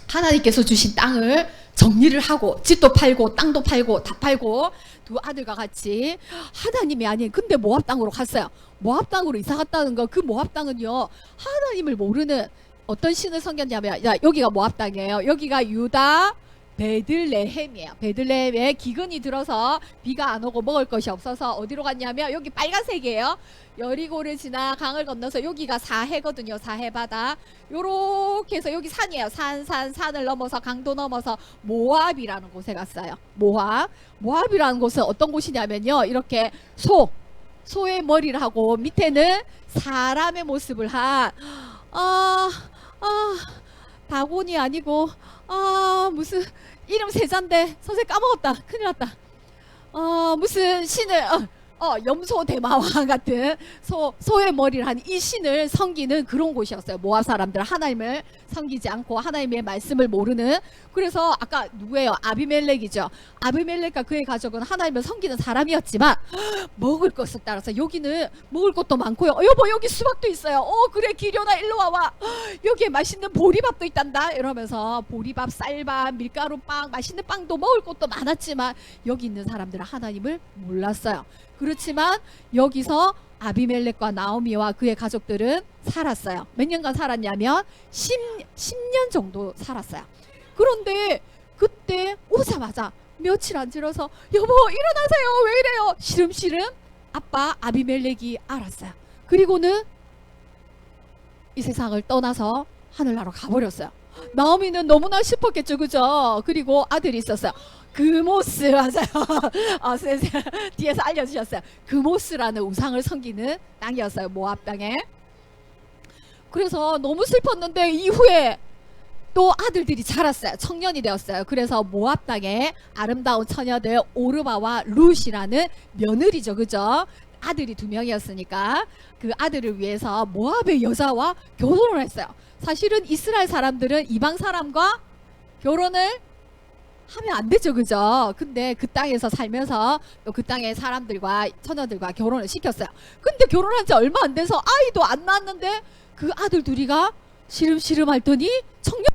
하나님께서 주신 땅을 정리를 하고 집도 팔고 땅도 팔고 다 팔고 두 아들과 같이 하나님이 아닌 근데 모압 땅으로 갔어요. 모압 땅으로 이사 갔다는 거, 그 모압 땅은요 하나님을 모르는 어떤 신을 섬겼냐면, 야, 여기가 모압 땅이에요. 여기가 유다 베들레헴이에요. 베들레헴에 기근이 들어서 비가 안 오고 먹을 것이 없어서 어디로 갔냐면 여기 빨간색이에요. 여리고를 지나 강을 건너서 여기가 사해거든요. 사해 바다. 요렇게 해서 여기 산이에요. 산을 넘어서 강도 넘어서 모압이라는 곳에 갔어요. 모압이라는 곳은 어떤 곳이냐면요. 이렇게 소의 머리를 하고 밑에는 사람의 모습을 한 다곤이 아니고 무슨 이름 세자인데 선생 까먹었다. 큰일 났다. 무슨 신을 염소 대마왕 같은 소의 머리를 한 이 신을 섬기는 그런 곳이었어요. 모압 사람들 하나님을 섬기지 않고 하나님의 말씀을 모르는. 그래서 아까 누구예요? 아비멜렉이죠. 아비멜렉과 그의 가족은 하나님을 섬기는 사람이었지만 먹을 것을 따라서 여기는 먹을 것도 많고요. 여보 여기 수박도 있어요. 그래 기련아 일로 와봐. 여기에 맛있는 보리밥도 있단다. 이러면서 보리밥, 쌀밥, 밀가루빵, 맛있는 빵도 먹을 것도 많았지만 여기 있는 사람들은 하나님을 몰랐어요. 그렇지만 여기서 아비멜렉과 나오미와 그의 가족들은 살았어요. 몇 년간 살았냐면 10년 정도 살았어요. 그런데 그때 오자마자 며칠 안 지나서 여보 일어나세요. 왜 이래요? 시름시름 아빠 아비멜렉이 알았어요. 그리고는 이 세상을 떠나서 하늘나라로 가버렸어요. 나오미는 너무나 싶었겠죠, 그죠? 그리고 아들이 있었어요. 그모스, 맞아요. 뒤에서 알려주셨어요. 그모스라는 우상을 섬기는 땅이었어요. 모압 땅에. 그래서 너무 슬펐는데 이후에 또 아들들이 자랐어요. 청년이 되었어요. 그래서 모압 땅에 아름다운 처녀들 오르바와 룻이라는 며느리죠, 그죠? 아들이 2명이었으니까 그 아들을 위해서 모압의 여자와 결혼을 했어요. 사실은 이스라엘 사람들은 이방 사람과 결혼을 하면 안 되죠, 그죠? 근데 그 땅에서 살면서 또 그 땅의 사람들과 처녀들과 결혼을 시켰어요. 근데 결혼한 지 얼마 안 돼서 아이도 안 낳았는데 그 아들 둘이가 시름시름 앓더니 청년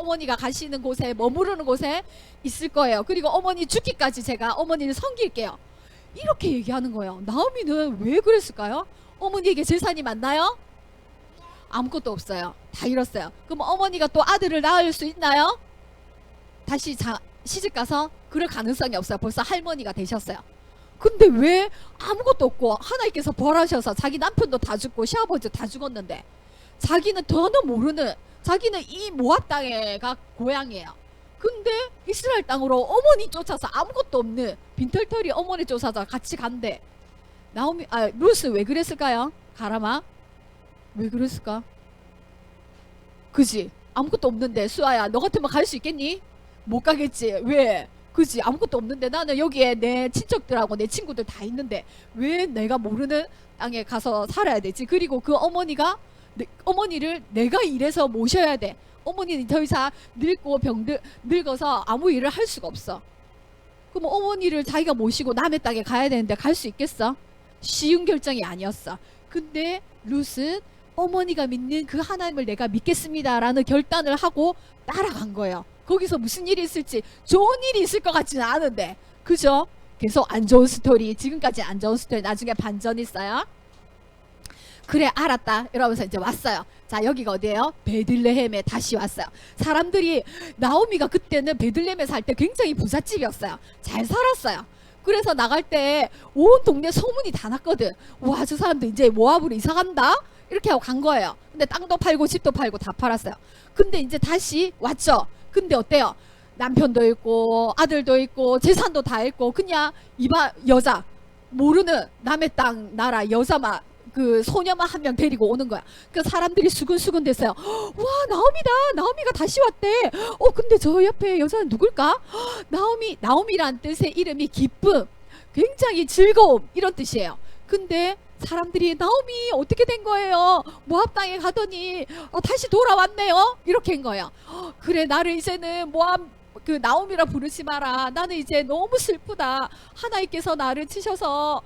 어머니가 가시는 곳에 머무르는 곳에 있을 거예요. 그리고 어머니 죽기까지 제가 어머니를 섬길게요. 이렇게 얘기하는 거예요. 나오미는 왜 그랬을까요? 어머니에게 재산이 많나요? 아무것도 없어요. 다 잃었어요. 그럼 어머니가 또 아들을 낳을 수 있나요? 다시 시집 가서 그럴 가능성이 없어요. 벌써 할머니가 되셨어요. 근데 왜 아무것도 없고 하나님께서 벌하셔서 자기 남편도 다 죽고 시아버지도 다 죽었는데 자기는 더는 모르는, 자기는 이 모압 땅에가 고향이에요. 근데 이스라엘 땅으로 어머니 쫓아서 아무것도 없는 빈털털이 어머니 쫓아서 같이 간대. 루스 왜 그랬을까요? 가라마 왜 그랬을까? 그지? 아무것도 없는데 수아야 너 같으면 갈 수 있겠니? 못 가겠지. 왜? 그지? 아무것도 없는데 나는 여기에 내 친척들하고 내 친구들 다 있는데 왜 내가 모르는 땅에 가서 살아야 되지? 그리고 그 어머니를 내가 일해서 모셔야 돼. 어머니는 더 이상 늙어서 아무 일을 할 수가 없어. 그럼 어머니를 자기가 모시고 남의 땅에 가야 되는데 갈 수 있겠어? 쉬운 결정이 아니었어. 근데 룻은 어머니가 믿는 그 하나님을 내가 믿겠습니다 라는 결단을 하고 따라간 거예요. 거기서 무슨 일이 있을지 좋은 일이 있을 것 같지는 않은데, 그죠? 계속 안 좋은 스토리, 지금까지 안 좋은 스토리, 나중에 반전 있어요. 그래 알았다 이러면서 이제 왔어요. 자 여기가 어디예요? 베들레헴에 다시 왔어요. 사람들이 나오미가 그때는 베들레헴에 살 때 굉장히 부잣집이었어요. 잘 살았어요. 그래서 나갈 때 온 동네 소문이 다 났거든. 와 저 사람들 이제 모압으로 이사 간다 이렇게 하고 간 거예요. 근데 땅도 팔고 집도 팔고 다 팔았어요. 근데 이제 다시 왔죠. 근데 어때요? 남편도 있고 아들도 있고 재산도 다 있고 그냥 여자 모르는 남의 땅 나라 여자만 그 소녀만 한 명 데리고 오는 거야. 그 사람들이 수근수근 됐어요. 와 나오미다. 나오미가 다시 왔대. 근데 저 옆에 여자는 누굴까? 나오미란 뜻의 이름이 기쁨, 굉장히 즐거움 이런 뜻이에요. 근데 사람들이 나오미 어떻게 된 거예요? 모압 땅에 가더니 다시 돌아왔네요. 이렇게 한 거예요. 그래 나를 이제는 모압 그 나오미라 부르지 마라. 나는 이제 너무 슬프다. 하나님께서 나를 치셔서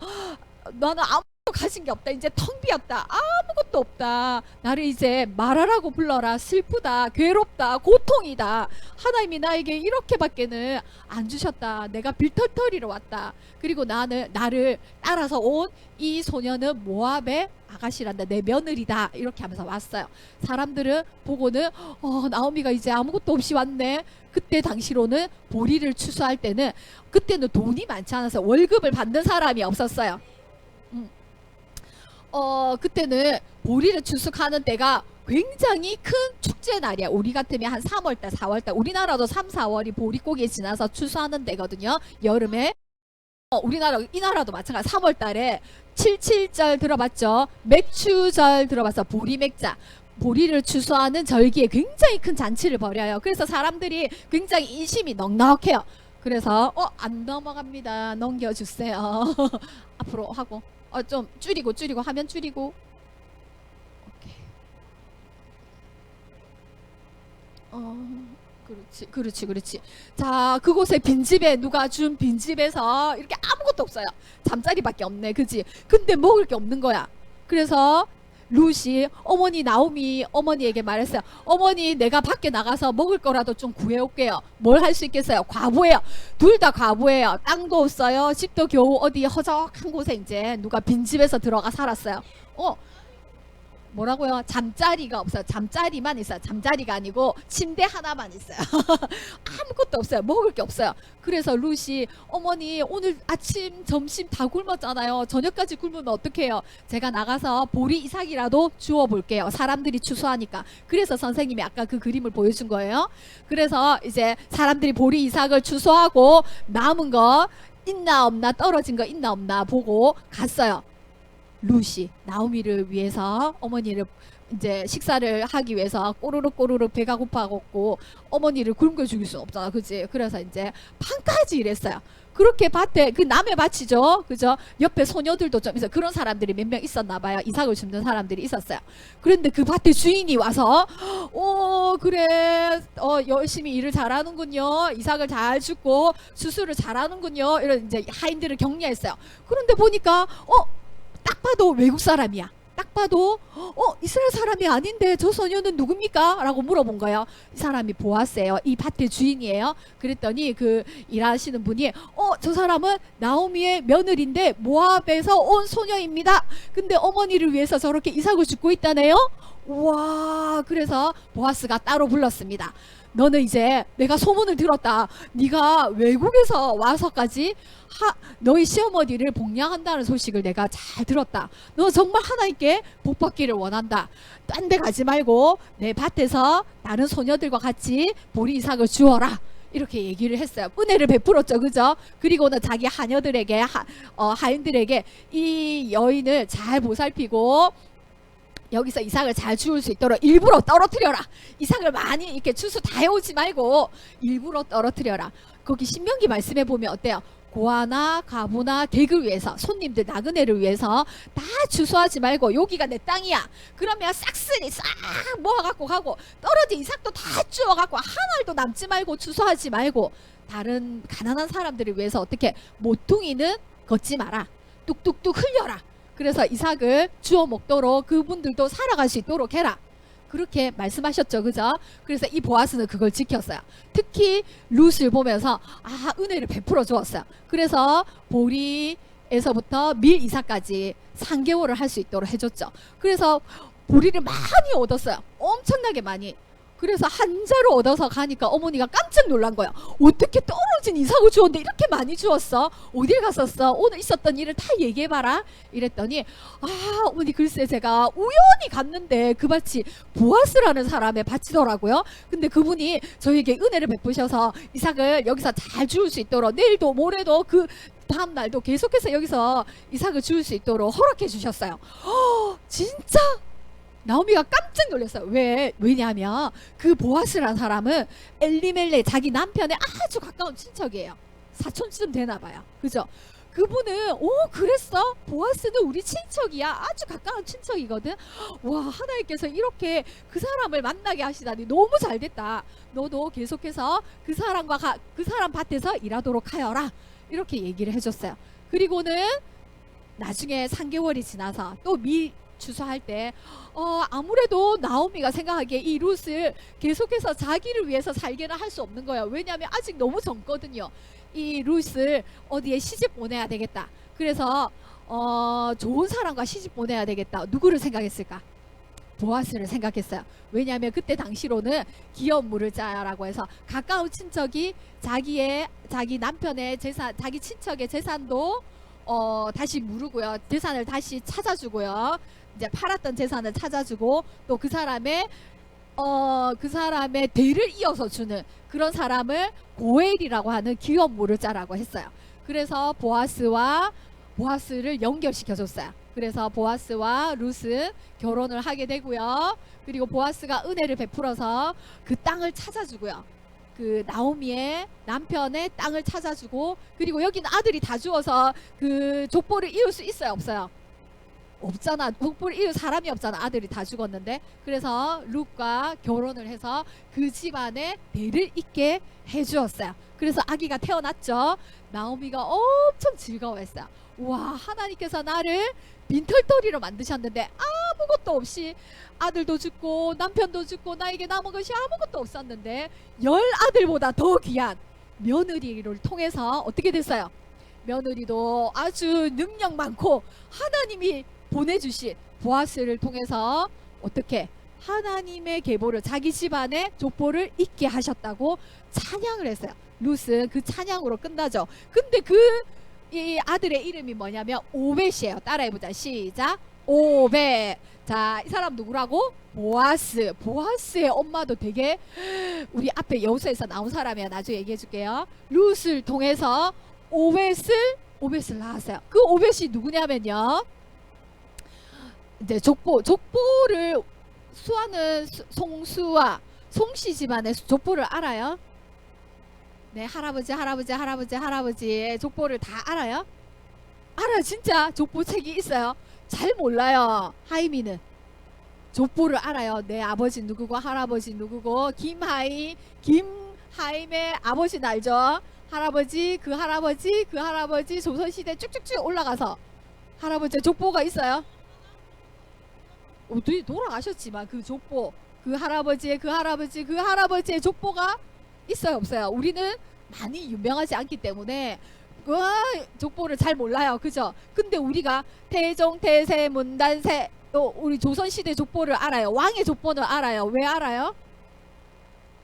나는 아무것도 가진 게 없다. 이제 텅 비었다. 아무것도 없다. 나를 이제 말하라고 불러라. 슬프다. 괴롭다. 고통이다. 하나님이 나에게 이렇게밖에는 안 주셨다. 내가 빌털터리로 왔다. 그리고 나를 따라서 온 이 소녀는 모압의 아가씨란다. 내 며느리다. 이렇게 하면서 왔어요. 사람들은 보고는 나오미가 이제 아무것도 없이 왔네. 그때 당시로는 보리를 추수할 때는 그때는 돈이 많지 않아서 월급을 받는 사람이 없었어요. 그때는 보리를 추수하는 때가 굉장히 큰 축제 날이야. 우리 같으면 한 3월달 4월달, 우리나라도 3, 4월이 보릿고기에 지나서 추수하는 때거든요. 여름에. 이 나라도 마찬가지. 3월달에 77절 들어봤죠? 맥추절 들어봤어. 보리맥자. 보리를 추수하는 절기에 굉장히 큰 잔치를 벌여요. 그래서 사람들이 굉장히 인심이 넉넉해요. 그래서 안 넘어갑니다. 넘겨주세요. 앞으로 하고 좀 줄이고 화면 줄이고. 오케이. 그렇지. 자 그곳에 빈집에 누가 준 빈집에서 이렇게 아무것도 없어요. 잠자리밖에 없네. 그치? 근데 먹을 게 없는 거야. 그래서 룻이 나오미 어머니에게 말했어요. 어머니 내가 밖에 나가서 먹을 거라도 좀 구해올게요. 뭘 할 수 있겠어요? 과부예요. 둘 다 과부예요. 땅도 없어요. 집도 겨우 어디 허적한 곳에 이제 누가 빈집에서 들어가 살았어요. 뭐라고요? 잠자리가 없어요. 잠자리만 있어요. 잠자리가 아니고 침대 하나만 있어요. 아무것도 없어요. 먹을 게 없어요. 그래서 룻이 어머니 오늘 아침 점심 다 굶었잖아요. 저녁까지 굶으면 어떡해요? 제가 나가서 보리 이삭이라도 주워 볼게요. 사람들이 추수하니까. 그래서 선생님이 아까 그 그림을 보여준 거예요. 그래서 이제 사람들이 보리 이삭을 추수하고 남은 거 있나 없나, 떨어진 거 있나 없나 보고 갔어요. 룻이 나오미를 위해서 어머니를 이제 식사를 하기 위해서 꼬르륵 배가 고파갖고 어머니를 굶겨 죽일 수 없잖아. 그치? 그래서 이제 밤까지 일했어요. 그렇게 밭에 그 남의 밭이죠. 그죠? 옆에 소녀들도 좀 있어. 그런 사람들이 몇 명 있었나 봐요. 이삭을 줍는 사람들이 있었어요. 그런데 그 밭에 주인이 와서 그래 열심히 일을 잘하는군요. 이삭을 잘 줍고 수술을 잘하는군요. 이런 이제 하인들을 격려했어요. 그런데 보니까 딱 봐도 외국 사람이야. 딱 봐도 이스라엘 사람이 아닌데 저 소녀는 누굽니까? 라고 물어본 거예요. 이 사람이 보아스예요. 이 밭의 주인이에요. 그랬더니 그 일하시는 분이 저 사람은 나오미의 며느리인데 모압에서 온 소녀입니다. 근데 어머니를 위해서 저렇게 이삭을 줍고 있다네요. 와, 그래서 보아스가 따로 불렀습니다. 너는 이제 내가 소문을 들었다. 네가 외국에서 와서까지 너희 시어머니를 복양한다는 소식을 내가 잘 들었다. 너 정말 하나님께 복받기를 원한다. 딴 데 가지 말고 내 밭에서 다른 소녀들과 같이 보리 이삭을 주어라. 이렇게 얘기를 했어요. 은혜를 베풀었죠, 그죠? 그리고는 자기 하녀들에게 하인들에게 이 여인을 잘 보살피고 여기서 이삭을 잘 주울 수 있도록 일부러 떨어뜨려라. 이삭을 많이 이렇게 추수 다 해오지 말고 일부러 떨어뜨려라. 거기 신명기 말씀에 보면 어때요? 고아나 가부나 객을 위해서, 손님들 나그네를 위해서 다 추수하지 말고 여기가 내 땅이야. 그러면 싹쓸이 싹 모아갖고 가고 떨어진 이삭도 다 주워갖고 한 알도 남지 말고 추수하지 말고 다른 가난한 사람들을 위해서 어떻게 모퉁이는 걷지 마라. 뚝뚝뚝 흘려라. 그래서 이삭을 주워 먹도록 그분들도 살아갈 수 있도록 해라. 그렇게 말씀하셨죠, 그죠? 그래서 이 보아스는 그걸 지켰어요. 특히 룻을 보면서 은혜를 베풀어 주었어요. 그래서 보리에서부터 밀 이삭까지 3개월을 할 수 있도록 해줬죠. 그래서 보리를 많이 얻었어요. 엄청나게 많이. 그래서 한 자루 얻어서 가니까 어머니가 깜짝 놀란 거야. 어떻게 떨어진 이삭을 주었는데 이렇게 많이 주었어? 어딜 갔었어? 오늘 있었던 일을 다 얘기해봐라. 이랬더니 어머니 글쎄 제가 우연히 갔는데 그 밭이 보아스라는 사람의 밭이더라고요. 근데 그분이 저에게 은혜를 베푸셔서 이삭을 여기서 잘 주울 수 있도록 내일도 모레도 그 다음 날도 계속해서 여기서 이삭을 주울 수 있도록 허락해 주셨어요. 진짜 나오미가 깜짝 놀랐어요. 왜냐하면 그 보아스라는 사람은 엘리멜레 자기 남편의 아주 가까운 친척이에요. 사촌쯤 되나 봐요. 그죠? 그분은 그랬어? 보아스는 우리 친척이야. 아주 가까운 친척이거든. 와, 하나님께서 이렇게 그 사람을 만나게 하시다니 너무 잘됐다. 너도 계속해서 그 사람과 그 사람 밭에서 일하도록 하여라. 이렇게 얘기를 해줬어요. 그리고는 나중에 3개월이 지나서 또 추수할 때 아무래도 나오미가 생각하기에 이 룻을 계속해서 자기를 위해서 살게는 할 수 없는 거예요. 왜냐하면 아직 너무 젊거든요. 이 룻을 어디에 시집 보내야 되겠다. 그래서 좋은 사람과 시집 보내야 되겠다. 누구를 생각했을까? 보아스를 생각했어요. 왜냐하면 그때 당시로는 기업 무르자라고 해서 가까운 친척이 자기 남편의 재산, 자기 친척의 재산도 다시 무르고요. 재산을 다시 찾아주고요. 이제 팔았던 재산을 찾아주고 또 그 사람의 대를 이어서 주는 그런 사람을 고엘이라고 하는 기업 무르자라고 했어요. 그래서 보아스를 연결시켜줬어요. 그래서 보아스와 룻은 결혼을 하게 되고요. 그리고 보아스가 은혜를 베풀어서 그 땅을 찾아주고요. 그 나오미의 남편의 땅을 찾아주고, 그리고 여기는 아들이 다 주어서 그 족보를 이을 수 있어요, 없어요? 없잖아. 족보를 이을 사람이 없잖아. 아들이 다 죽었는데. 그래서 룻과 결혼을 해서 그 집안에 대를 잇게 해주었어요. 그래서 아기가 태어났죠. 나오미가 엄청 즐거워했어요. 와, 하나님께서 나를 빈털터리로 만드셨는데 아무것도 없이 아들도 죽고 남편도 죽고 나에게 남은 것이 아무것도 없었는데 10아들보다 더 귀한 며느리를 통해서 어떻게 됐어요? 며느리도 아주 능력 많고 하나님이 보내주신 보아스를 통해서 어떻게 하나님의 계보를 자기 집안에 족보를 잇게 하셨다고 찬양을 했어요. 룻은 그 찬양으로 끝나죠. 근데 이 아들의 이름이 뭐냐면 오벳이에요. 따라해보자. 시작. 오벳. 자, 이 사람 누구라고? 보아스. 보아스의 엄마도 되게 우리 앞에 여호수아에서 나온 사람이야. 나중에 얘기해 줄게요. 룻을 통해서 오벳을 낳았어요. 그 오벳이 누구냐면요, 이제 족보를 수아는 송씨 집안의 족보를 알아요. 네, 할아버지의 족보를 다 알아요? 알아요. 진짜 족보책이 있어요. 잘 몰라요. 하이미는 족보를 알아요. 내 아버지 누구고 할아버지 누구고. 김하임의 아버지는 알죠? 할아버지 그 할아버지 조선시대 쭉쭉쭉 올라가서 할아버지 족보가 있어요. 어디 돌아가셨지만 그 족보, 그 할아버지의 족보가 있어요, 없어요? 우리는 많이 유명하지 않기 때문에 그 족보를 잘 몰라요, 그죠? 근데 우리가 태종, 태세, 문단세, 또 우리 조선시대 족보를 알아요. 왕의 족보는 알아요. 왜 알아요?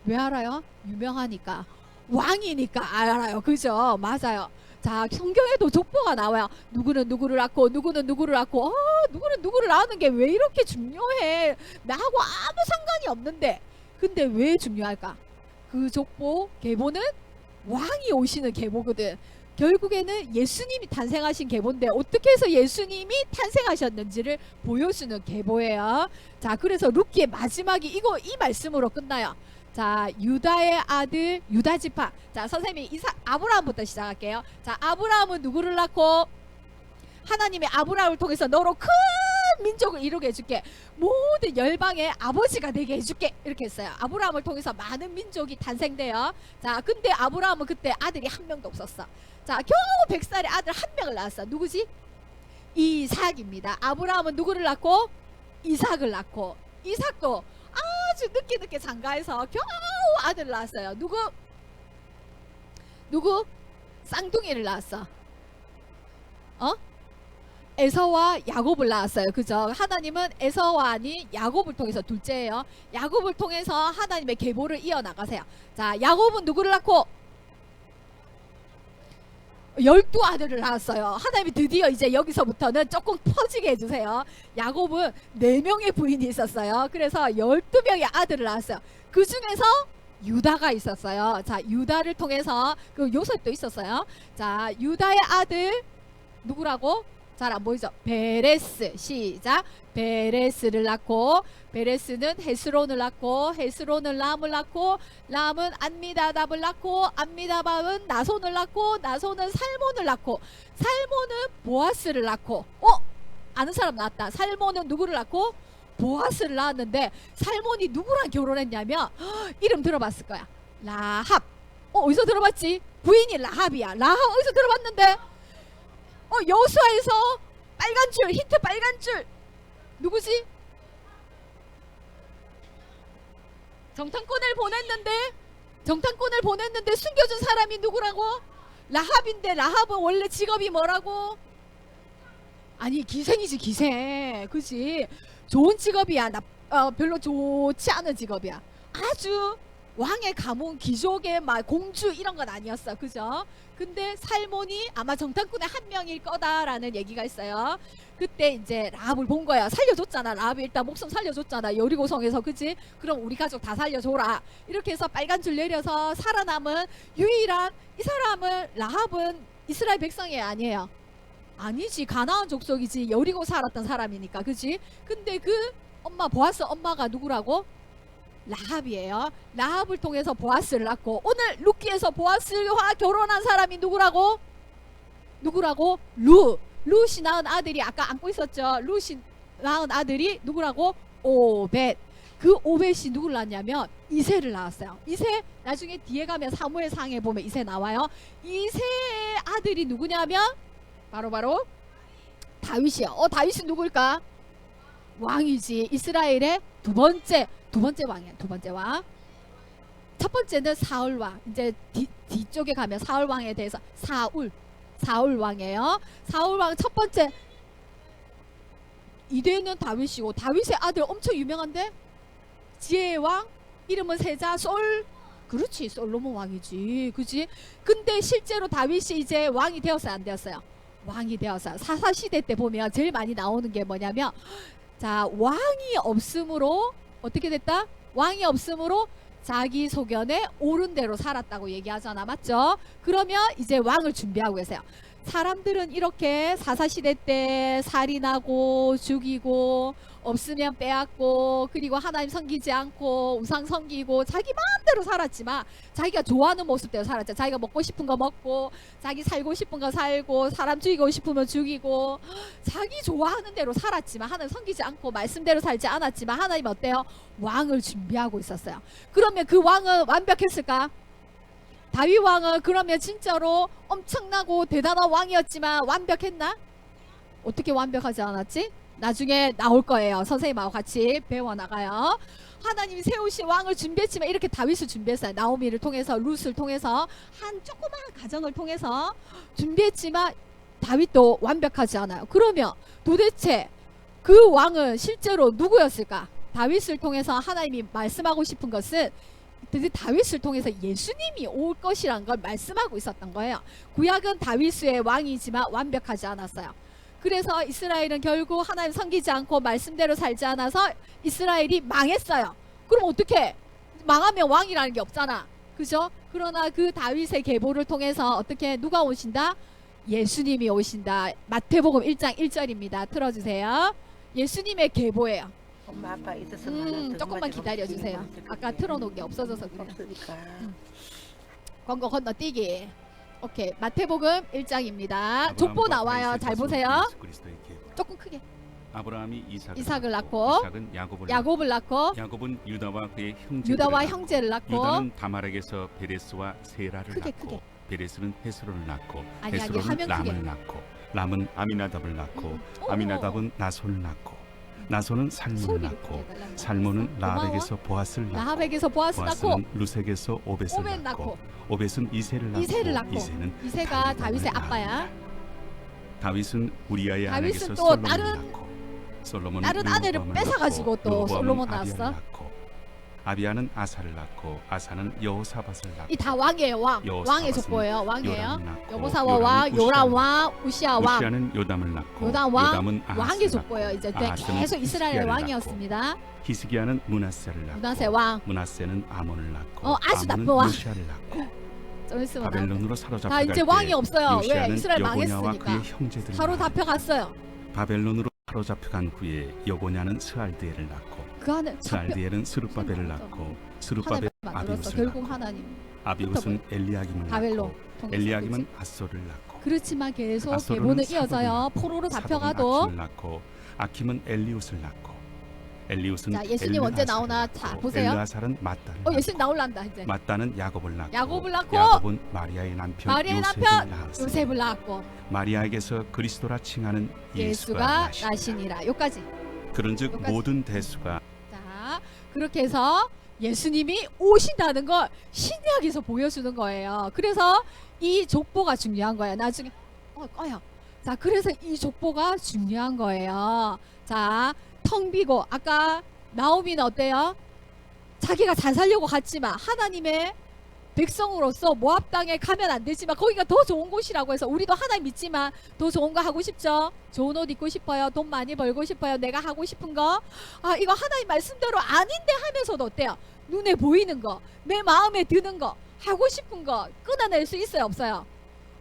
왜 알아요? 유명하니까. 왕이니까 알아요. 그죠? 맞아요. 자, 성경에도 족보가 나와요. 누구는 누구를 낳고, 누구는 누구를 낳고, 누구는 누구를 낳는 게 왜 이렇게 중요해? 나하고 아무 상관이 없는데. 근데 왜 중요할까? 그 족보 계보는 왕이 오시는 계보거든. 결국에는 예수님이 탄생하신 계보인데 어떻게 해서 예수님이 탄생하셨는지를 보여주는 계보예요. 자, 그래서 룻기의 마지막이 이 말씀으로 끝나요. 자, 유다의 아들 유다 지파. 자, 선생님이 아브라함부터 시작할게요. 자, 아브라함은 누구를 낳고 하나님의 아브라함을 통해서 너로 큰 민족을 이루게 해줄게. 모든 열방의 아버지가 되게 해줄게. 이렇게 했어요. 아브라함을 통해서 많은 민족이 탄생돼요. 자, 근데 아브라함은 그때 아들이 한 명도 없었어. 자, 겨우 100살의 아들 한 명을 낳았어. 누구지? 이삭입니다. 아브라함은 누구를 낳고? 이삭을 낳고, 이삭도 아주 늦게 장가해서 겨우 아들 낳았어요. 누구? 쌍둥이를 낳았어. 에서와 야곱을 낳았어요. 그죠? 하나님은 에서와 아니 야곱을 통해서 둘째예요. 야곱을 통해서 하나님의 계보를 이어나가세요. 자, 야곱은 누구를 낳고? 12아들을 낳았어요. 하나님이 드디어 이제 여기서부터는 조금 퍼지게 해주세요. 야곱은 4명의 부인이 있었어요. 그래서 12명의 아들을 낳았어요. 그 중에서 유다가 있었어요. 자, 유다를 통해서 그 요셉도 있었어요. 자, 유다의 아들 누구라고? 잘 안 보이죠? 베레스. 시작. 베레스를 낳고, 베레스는 헤스론을 낳고, 헤스론은 람을 낳고, 람은 암미다답을 낳고, 암미다밥은 나손을 낳고, 나손은 살몬을 낳고, 살몬은 보아스를 낳고. 아는 사람 낳았다. 살몬은 누구를 낳고? 보아스를 낳았는데, 살몬이 누구랑 결혼했냐면 이름 들어봤을 거야. 라합. 어디서 들어봤지? 부인이 라합이야. 라합 어디서 들어봤는데? 여호수아에서 빨간 줄, 힌트 빨간 줄. 누구지? 정탐꾼을 보냈는데 숨겨준 사람이 누구라고? 라합인데, 라합은 원래 직업이 뭐라고? 아니, 기생이지, 기생. 그치? 좋은 직업이야. 별로 좋지 않은 직업이야. 아주 왕의 가문, 귀족의 막 공주 이런 건 아니었어. 그죠? 근데 살몬이 아마 정탐꾼의 한 명일 거다라는 얘기가 있어요. 그때 이제 라합을 본 거야. 살려줬잖아. 라합이 일단 목숨 살려줬잖아. 여리고성에서. 그치? 그럼 우리 가족 다 살려줘라. 이렇게 해서 빨간 줄 내려서 살아남은 유일한 이 사람은, 라합은 이스라엘 백성이 아니에요. 아니지. 가나안 족속이지. 여리고 살았던 사람이니까. 그치? 근데 그 엄마, 보아스 엄마가 누구라고? 라합이에요. 라합을 통해서 보아스를 낳고, 오늘 룻기에서 보아스와 결혼한 사람이 누구라고? 룻이 낳은 아들이 아까 안고 있었죠. 룻이 낳은 아들이 누구라고? 오벳. 그 오벳이 누구를 낳냐면 이새를 낳았어요. 이새 나중에 뒤에 가면 사무엘상에 보면 이새 나와요. 이새의 아들이 누구냐면 바로 다윗이요. 다윗이 누굴까? 왕이지. 이스라엘의 두 번째 왕이야. 두 번째 왕. 첫 번째는 사울 왕. 이제 뒤쪽에 가면 사울 왕에 대해서 사울 왕이에요. 사울 왕 첫 번째. 이대는 다윗이고, 다윗의 아들 엄청 유명한데 지혜의 왕, 이름은 세자, 그렇지, 솔로몬 왕이지. 그지? 근데 실제로 다윗이 이제 왕이 되었어요, 안 되었어요? 왕이 되었어요. 사사시대 때 보면 제일 많이 나오는 게 뭐냐면, 자, 왕이 없음으로 어떻게 됐다? 왕이 없음으로 자기 소견에 옳은 대로 살았다고 얘기하잖아. 맞죠? 그러면 이제 왕을 준비하고 계세요. 사람들은 이렇게 사사시대 때 살인하고 죽이고 없으면 빼앗고, 그리고 하나님 섬기지 않고 우상 섬기고 자기 마음대로 살았지만, 자기가 좋아하는 모습대로 살았죠. 자기가 먹고 싶은 거 먹고, 자기 살고 싶은 거 살고, 사람 죽이고 싶으면 죽이고, 자기 좋아하는 대로 살았지만 하나님 섬기지 않고 말씀대로 살지 않았지만, 하나님 어때요? 왕을 준비하고 있었어요. 그러면 그 왕은 완벽했을까? 다윗 왕은 그러면 진짜로 엄청나고 대단한 왕이었지만 완벽했나? 어떻게 완벽하지 않았지? 나중에 나올 거예요. 선생님하고 같이 배워나가요. 하나님이 세우신 왕을 준비했지만 이렇게 다윗을 준비했어요. 나오미를 통해서, 룻을 통해서, 한 조그마한 가정을 통해서 준비했지만 다윗도 완벽하지 않아요. 그러면 도대체 그 왕은 실제로 누구였을까? 다윗을 통해서 하나님이 말씀하고 싶은 것은 다윗을 통해서 예수님이 올 것이라는 걸 말씀하고 있었던 거예요. 구약은 다윗의 왕이지만 완벽하지 않았어요. 그래서 이스라엘은 결국 하나님 섬기지 않고 말씀대로 살지 않아서 이스라엘이 망했어요. 그럼 어떻게? 망하면 왕이라는 게 없잖아. 그죠? 그러나 그 다윗의 계보를 통해서 어떻게 누가 오신다? 예수님이 오신다. 마태복음 1장 1절입니다. 틀어주세요. 예수님의 계보예요. 엄마 아빠 있어서 말해도 조금만 기다려주세요. 아까 틀어놓은 게 없어져서 그래요. 없으니까. 광고 건너뛰기. 오케이. 마태복음 1장입니다. 족보 나와요. 잘 보세요. 조금 크게. 아브라함이 이삭을 낳고 이삭은 야곱을 낳고 야곱은 유다와 그의 유다와 형제를 낳고 유다는 다말에게서 베레스와 세라를 크게, 낳고 크게. 베레스는 헤스론을 낳고 아니, 헤스론은 화면 크게. 람을 낳고 람은 아미나답을 낳고 오. 아미나답은 나손을 낳고 나손은 살몬을 소리를 낳고 크게 해달라는 살몬은 거야. 라합에게서 보아스를 낳고 라합에게서 보아스 낳고 보아스는 루색에서 오벳을 오벳 낳고 낳고 오벳은 이새를 낳고 이새를 낳고 이새는 이새가 다윗의 아빠야. 다윗은 우리아의 다윗은 아내에게서 또 솔로몬을 다른 낳고 솔로몬은 다른 아내를 르호보암을 뺏어가지고 낳고 또 르호보암은 솔로몬 아비야를 낳았어. 낳고 아비야는 아사를 낳고 아사는 여호사밧을 낳고 이 다 왕이에요. 왕. 여호사밧은 왕의 족보예요. 왕이에요. 요람을 낳고 여보사와 왕, 요람 왕, 우시아 왕. 우시아는 요담을 낳고 요담 왕, 요담은 아하스를 왕의 낳고 족보예요. 이제 아하스는 계속 이스라엘 히스기야를 왕이었습니다. 히스기야는 문하세를 낳고 문하세 왕. 문하세는 아몬을 낳고 아주 나쁜 아몬은 왕. 요시아를 낳고 좀 있으면 바벨론으로 사로잡혀 다 갈 이제 때 왕이 없어요. 왜? 요시아는 이스라엘 여고냐와 망했으니까. 그의 형제들을 바로 낳고 잡혀갔어요. 바벨론으로 사로잡혀간 후에 여고냐는 스알디엘을 낳고 그 안에 스알디엘은 스룹바벨을 낳고 스룹바벨 하나님 만들었어. 아비웃을 결국 낳고 하나님. 아비웃은 엘리야김을 바벨론 낳고 통해서. 엘리야김은 아솔을 낳고 그렇지만 계속 아솔은 계보는 사독을 이어져요. 낳고 포로로 사독은 잡혀가도 아킴을 낳고 아킴은 엘리웃을 낳고 엘리웃은 자, 예수님 언제 엘르아살을 나오나 낳고 자, 보세요. 엘르아살은 마따를 낳고 예수님 나올란다 이제. 마따는 야곱을 낳고 야곱을 낳고 야곱은 마리아의 남편 마리아의 요셉을 남편 낳았어요. 요셉을 낳았고 마리아에게서 그리스도라 칭하는 예수가 나시니라. 나시니라. 여기까지. 그런즉 여기까지. 모든 대수가 자, 그렇게 해서 예수님이 오신다는 걸 신약에서 보여주는 거예요. 그래서 이 족보가 중요한 거예요. 나중에 꺼요. 자, 그래서 이 족보가 중요한 거예요. 자, 텅 비고 아까 나오미는 어때요? 자기가 잘 살려고 갔지만 하나님의 백성으로서 모압 땅에 가면 안 되지만 거기가 더 좋은 곳이라고 해서 우리도 하나님 믿지만 더 좋은 거 하고 싶죠. 좋은 옷 입고 싶어요. 돈 많이 벌고 싶어요. 내가 하고 싶은 거. 아, 이거 하나님 말씀대로 아닌데 하면서도 어때요? 눈에 보이는 거, 내 마음에 드는 거, 하고 싶은 거 끊어낼 수 있어요, 없어요?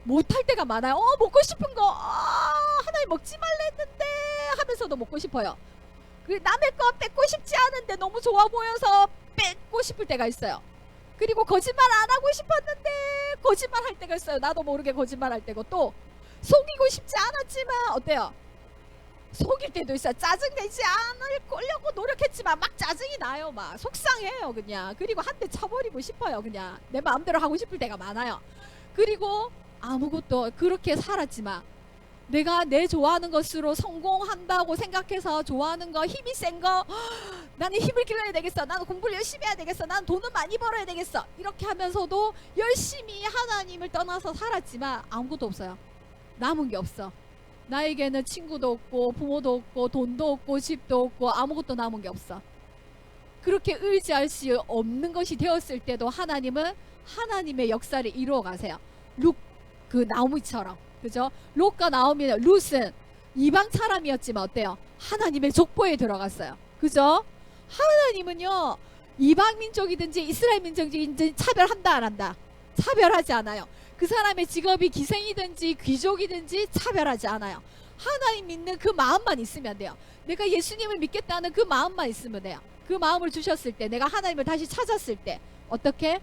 못할 때가 많아요. 먹고 싶은 거, 하나님 먹지 말랬는데 하면서도 먹고 싶어요. 그 남의 거 뺏고 싶지 않은데 너무 좋아 보여서 뺏고 싶을 때가 있어요. 그리고 거짓말 안 하고 싶었는데 거짓말 할 때가 있어요. 나도 모르게 거짓말 할 때고, 또 속이고 싶지 않았지만 어때요? 속일 때도 있어요. 짜증내지 않으려고 노력했지만 막 짜증이 나요. 막 속상해요 그냥. 그리고 한 대 쳐버리고 싶어요. 그냥 내 마음대로 하고 싶을 때가 많아요. 그리고 아무것도 그렇게 살았지만 내가 내 좋아하는 것으로 성공한다고 생각해서 좋아하는 거, 힘이 센 거, 나는 힘을 길러야 되겠어, 나는 공부를 열심히 해야 되겠어, 나는 돈을 많이 벌어야 되겠어, 이렇게 하면서도 열심히 하나님을 떠나서 살았지만 아무것도 없어요. 남은 게 없어. 나에게는 친구도 없고 부모도 없고 돈도 없고 집도 없고 아무것도 남은 게 없어. 그렇게 의지할 수 없는 것이 되었을 때도 하나님은 하나님의 역사를 이루어 가세요. 그 나오미처럼. 그죠? 롯과 나오미는, 룻은 이방 사람이었지만 어때요? 하나님의 족보에 들어갔어요. 그죠? 하나님은요, 이방 민족이든지 이스라엘 민족이든지 차별한다 안 한다? 차별하지 않아요. 그 사람의 직업이 기생이든지 귀족이든지 차별하지 않아요. 하나님 믿는 그 마음만 있으면 돼요. 내가 예수님을 믿겠다는 그 마음만 있으면 돼요. 그 마음을 주셨을 때, 내가 하나님을 다시 찾았을 때 어떻게?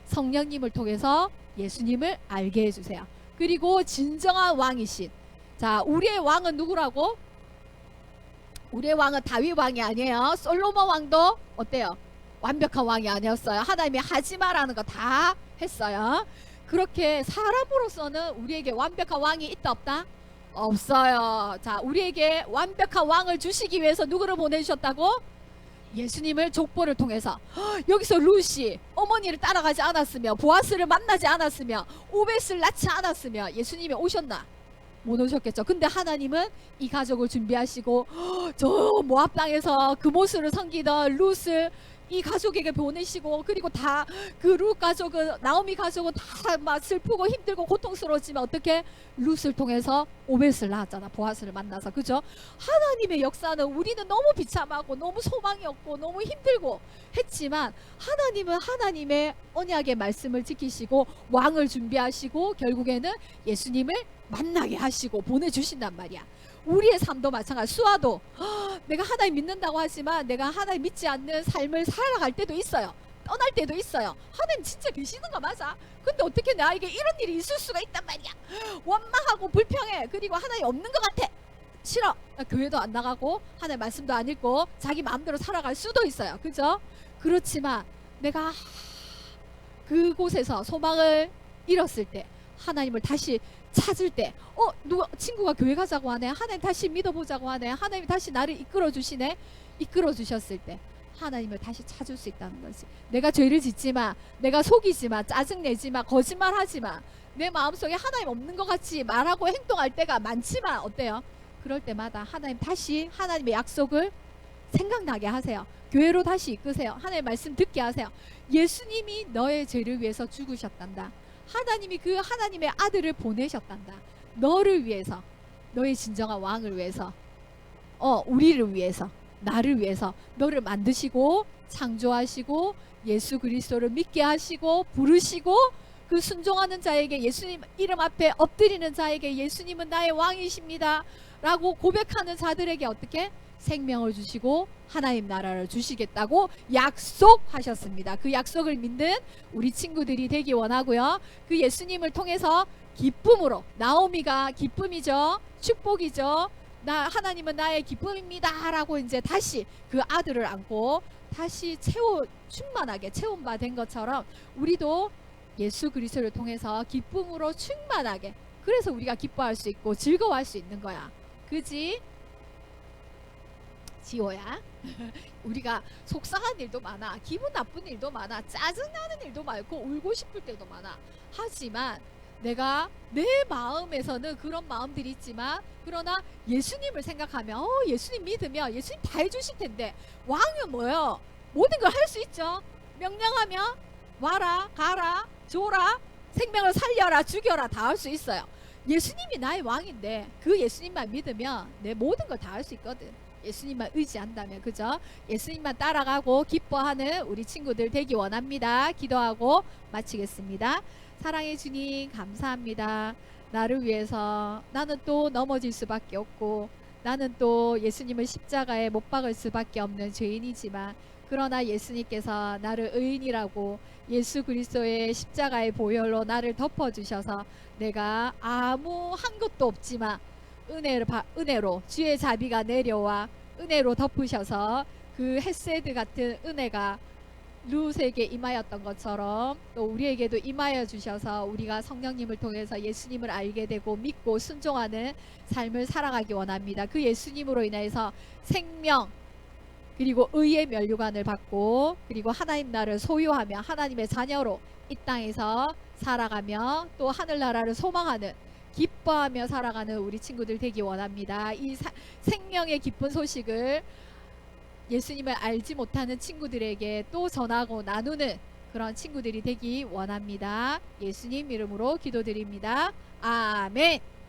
성령님을 통해서 예수님을 알게 해주세요. 그리고 진정한 왕이신, 자, 우리의 왕은 누구라고? 우리의 왕은 다윗 왕이 아니에요. 솔로몬 왕도 어때요? 완벽한 왕이 아니었어요. 하나님이 하지 마라는 거 다 했어요. 그렇게 사람으로서는 우리에게 완벽한 왕이 있다 없다? 없어요. 자, 우리에게 완벽한 왕을 주시기 위해서 누구를 보내주셨다고? 예수님을 족보를 통해서. 여기서 루시 어머니를 따라가지 않았으며 보아스를 만나지 않았으며 오벳을 낳지 않았으며 예수님이 오셨나? 못 오셨겠죠. 근데 하나님은 이 가족을 준비하시고 저 모압 땅에서 그 모습을 섬기던 룻을 이 가족에게 보내시고, 그리고 다 그 룻 가족은, 나오미 가족은 다 막 슬프고 힘들고 고통스러웠지만 어떻게 룻을 통해서 오벳을 낳았잖아. 보아스를 만나서. 그죠? 하나님의 역사는 우리는 너무 비참하고 너무 소망이 없고 너무 힘들고 했지만 하나님은 하나님의 언약의 말씀을 지키시고 왕을 준비하시고 결국에는 예수님을 만나게 하시고 보내주신단 말이야. 우리의 삶도 마찬가지. 수아도 내가 하나님 믿는다고 하지만 내가 하나님 믿지 않는 삶을 살아갈 때도 있어요. 떠날 때도 있어요. 하나님 진짜 계시는 거 맞아? 근데 어떻게 나에게 이런 일이 있을 수가 있단 말이야. 원망하고 불평해. 그리고 하나님 없는 것 같아. 싫어. 교회도 안 나가고 하나님 말씀도 안 읽고 자기 마음대로 살아갈 수도 있어요. 그죠? 그렇지만 내가 그곳에서 소망을 잃었을 때, 하나님을 다시 찾을 때, 누가 친구가 교회 가자고 하네, 하나님 다시 믿어보자고 하네, 하나님이 다시 나를 이끌어 주시네, 이끌어 주셨을 때 하나님을 다시 찾을 수 있다는 거지. 내가 죄를 짓지마, 내가 속이지마, 짜증내지마, 거짓말하지마, 내 마음속에 하나님 없는 것 같이 말하고 행동할 때가 많지만 어때요? 그럴 때마다 하나님 다시 하나님의 약속을 생각나게 하세요. 교회로 다시 이끄세요. 하나님의 말씀 듣게 하세요. 예수님이 너의 죄를 위해서 죽으셨단다. 하나님이 그 하나님의 아들을 보내셨단다. 너를 위해서, 너의 진정한 왕을 위해서, 우리를 위해서, 나를 위해서 너를 만드시고 창조하시고 예수 그리스도를 믿게 하시고 부르시고, 그 순종하는 자에게, 예수님 이름 앞에 엎드리는 자에게 예수님은 나의 왕이십니다 라고 고백하는 자들에게 어떻게? 생명을 주시고 하나님 나라를 주시겠다고 약속하셨습니다. 그 약속을 믿는 우리 친구들이 되기 원하고요. 그 예수님을 통해서 기쁨으로, 나오미가 기쁨이죠, 축복이죠, 하나님은 나의 기쁨입니다 라고 이제 다시 그 아들을 안고 다시 충만하게 채운 바 된 것처럼 우리도 예수 그리스도를 통해서 기쁨으로 충만하게, 그래서 우리가 기뻐할 수 있고 즐거워할 수 있는 거야. 그지? 지호야. 우리가 속상한 일도 많아, 기분 나쁜 일도 많아, 짜증나는 일도 많고 울고 싶을 때도 많아. 하지만 내가 내 마음에서는 그런 마음들이 있지만, 그러나 예수님을 생각하면 예수님 믿으면 예수님 다 해주실 텐데, 왕은 뭐예요? 모든 걸 할 수 있죠. 명령하면 와라, 가라, 줘라, 생명을 살려라, 죽여라, 다 할 수 있어요. 예수님이 나의 왕인데 그 예수님만 믿으면 내 모든 걸 다 할 수 있거든. 예수님만 의지한다면. 그죠? 예수님만 따라가고 기뻐하는 우리 친구들 되기 원합니다. 기도하고 마치겠습니다. 사랑의 주님 감사합니다. 나를 위해서 나는 또 넘어질 수밖에 없고, 나는 또 예수님을 십자가에 못 박을 수밖에 없는 죄인이지만, 그러나 예수님께서 나를 의인이라고 예수 그리스도의 십자가의 보혈로 나를 덮어주셔서 내가 아무 한 것도 없지만 은혜로 주의 자비가 내려와 은혜로 덮으셔서 그 헷세드 같은 은혜가 룻에게 임하였던 것처럼 또 우리에게도 임하여 주셔서 우리가 성령님을 통해서 예수님을 알게 되고 믿고 순종하는 삶을 살아가기 원합니다. 그 예수님으로 인해서 생명 그리고 의의 면류관을 받고, 그리고 하나님 나라를 소유하며 하나님의 자녀로 이 땅에서 살아가며 또 하늘나라를 소망하는, 기뻐하며 살아가는 우리 친구들 되기 원합니다. 이 생명의 기쁜 소식을 예수님을 알지 못하는 친구들에게 또 전하고 나누는 그런 친구들이 되기 원합니다. 예수님 이름으로 기도드립니다. 아멘.